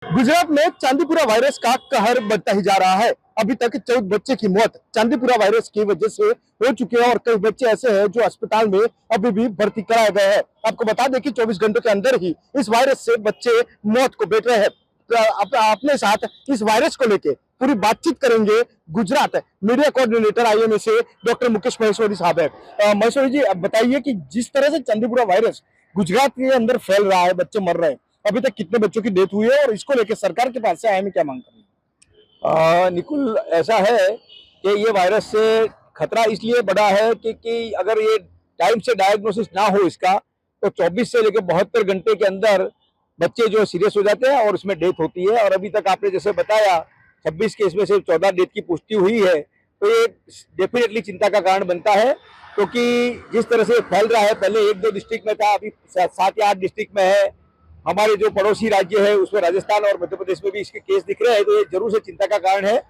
गुजरात में चांदीपुरा वायरस का कहर बढ़ता ही जा रहा है। अभी तक 14 बच्चे की मौत चांदीपुरा वायरस की वजह से हो चुकी है और कई बच्चे ऐसे हैं जो अस्पताल में अभी भी भर्ती कराए गए हैं। आपको बता दें कि 24 घंटों के अंदर ही इस वायरस से बच्चे मौत को बैठ रहे हैं। तो अपने साथ इस वायरस को लेकर पूरी बातचीत करेंगे गुजरात मीडिया कोऑर्डिनेटर आईएमए से डॉक्टर मुकेश महेश्वरी साहब है। महेश्वरी जी, अब बताइए कि जिस तरह से चांदीपुरा वायरस गुजरात के अंदर फैल रहा है, बच्चे मर रहे हैं, अभी तक कितने बच्चों की डेथ हुई है और इसको लेकर सरकार के पास से आईएमए क्या मांग कर रही है? निकुल, ऐसा है कि ये वायरस से खतरा इसलिए बढ़ा है कि अगर ये टाइम से डायग्नोसिस ना हो इसका, तो 24 से लेकर 72 घंटे के अंदर बच्चे जो सीरियस हो जाते हैं और उसमें डेथ होती है। और अभी तक आपने जैसे बताया 26 केस में से 14 डेथ की पुष्टि हुई है, तो ये डेफिनेटली चिंता का कारण बनता है, क्योंकि जिस तरह से फैल रहा है, पहले 1-2 डिस्ट्रिक्ट में था, अभी 7 या 8 डिस्ट्रिक्ट में है। हमारे जो पड़ोसी राज्य है उसमें राजस्थान और मध्य प्रदेश में भी इसके केस दिख रहे हैं, तो ये जरूर से चिंता का कारण है।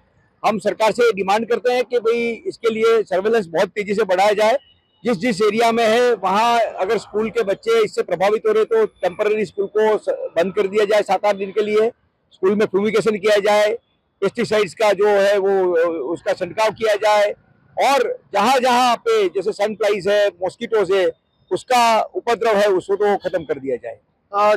हम सरकार से डिमांड करते हैं कि भाई इसके लिए सर्वेलेंस बहुत तेजी से बढ़ाया जाए। जिस जिस एरिया में है वहाँ अगर स्कूल के बच्चे इससे प्रभावित हो रहे तो टेम्पररी स्कूल को बंद कर दिया जाए 7-8 दिन के लिए, स्कूल में फ्यूमिगेशन किया जाए, पेस्टिसाइड्स का जो है वो उसका छिड़काव किया जाए, और जहाँ जहाँ पे जैसे सनफ्लाइज है, मॉस्किटोज है, उसका उपद्रव है उसको तो खत्म कर दिया जाए।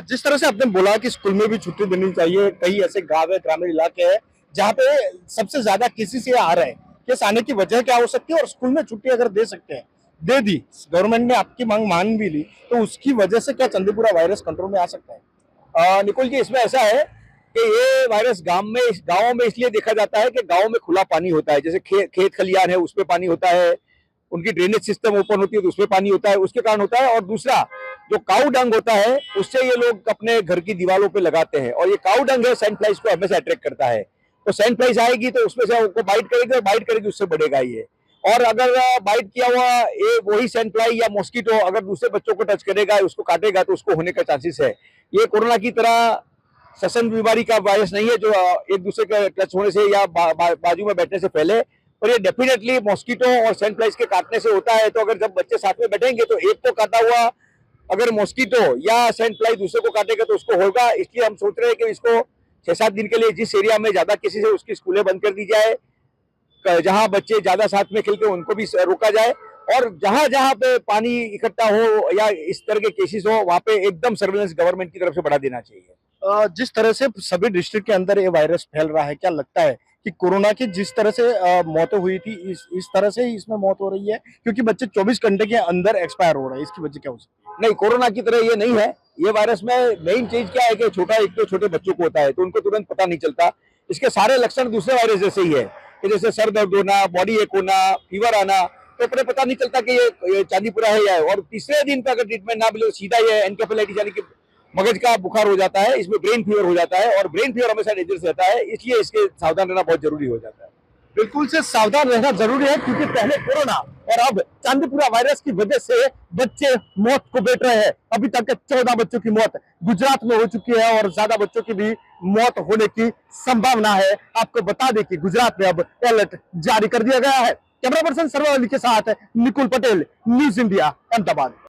जिस तरह से आपने बोला कि स्कूल में भी छुट्टी देनी चाहिए, कई ऐसे गांव है, ग्रामीण इलाके हैं जहाँ पे सबसे ज्यादा केसेस ये आ रहे हैं, केस आने की वजह क्या हो सकती है और स्कूल में छुट्टी अगर दे सकते हैं, दे दी, गवर्नमेंट ने आपकी मांग मान भी ली, तो उसकी वजह से क्या चांदीपुरा वायरस कंट्रोल में आ सकता है? निकुल जी, इसमें ऐसा है कि ये वायरस गांवों में इसलिए देखा जाता है कि गांव में खुला पानी होता है, जैसे खेत खलियान है उसमें पानी होता है, उनकी ड्रेनेज सिस्टम ओपन होती है तो उसमें पानी होता है, उसके कारण होता है। और दूसरा जो काऊ डंग होता है उससे ये लोग अपने घर की दीवारों पे लगाते हैं, और ये काऊ डंग है सैंड फ्लाइज को हमेशा अट्रैक्ट करता है, तो सैंड फ्लाइज आएगी तो उसमें से उनको बाइट करेगी और बाइट करेगी उससे बढ़ेगा ये। और अगर बाइट किया हुआ ये वही सैंड फ्लाई या मॉस्किटो अगर दूसरे बच्चों को टच करेगा, उसको काटेगा, तो उसको होने का चांसेस है। ये कोरोना की तरह श्वसन बीमारी का वायरस नहीं है जो एक दूसरे के टच होने से या बाजू में बैठने से पहले, और ये डेफिनेटली मॉस्किटो और सैंड फ्लाइज के काटने से होता है। तो अगर जब बच्चे साथ में बैठेंगे तो एक तो काटा हुआ अगर मॉस्किटो या सैंड फ्लाई दूसरे को काटेगा तो उसको होगा। इसलिए हम सोच रहे हैं कि इसको 6-7 दिन के लिए जिस एरिया में ज्यादा केसेस है उसकी स्कूलें बंद कर दी जाए, जहां बच्चे ज्यादा साथ में खेलते हैं उनको भी रोका जाए, और जहां जहां पे पानी इकट्ठा हो या इस तरह के केसेस हो वहां पे एकदम सर्वेलेंस गवर्नमेंट की तरफ से बढ़ा देना चाहिए। जिस तरह से सभी डिस्ट्रिक्ट के अंदर ये वायरस फैल रहा है, क्या लगता है कि कोरोना की जिस तरह से मौतें हुई थी इस तरह से ही इसमें मौत हो रही है, क्योंकि बच्चे 24 घंटे के अंदर एक्सपायर हो रहे हैं, इसकी वजह क्या हो सकती है? नहीं, कोरोना की तरह ये नहीं है। ये वायरस में मेन चीज क्या है कि एक तो छोटे बच्चों को होता है तो उनको तुरंत पता नहीं चलता। इसके सारे लक्षण दूसरे वायरस जैसे ही है कि जैसे सर दर्द होना, बॉडी एक होना, फीवर आना, तो अपने पता नहीं चलता कि ये चांदीपुरा है या है। और तीसरे दिन पे अगर ट्रीटमेंट ना मिले तो सीधा ये एनकेफेलाइटिस यानी कि मगज का बुखार हो जाता है, इसमें ब्रेन फीवर हो जाता है, और ब्रेन फीवर हमेशा डेंजरस रहता है, इसलिए इसके सावधान रहना बहुत जरूरी हो जाता है। बिल्कुल से सावधान रहना जरूरी है, क्योंकि पहले कोरोना और अब चांदीपुरा वायरस की वजह से बच्चे मौत को बैठ रहे हैं। अभी तक 14 बच्चों की मौत गुजरात में हो चुकी है और ज्यादा बच्चों की भी मौत होने की संभावना है। आपको बता दें कि गुजरात में अब अलर्ट जारी कर दिया गया है। कैमरा पर्सन सर्वावली के साथ निकुल पटेल, न्यूज इंडिया, अहमदाबाद।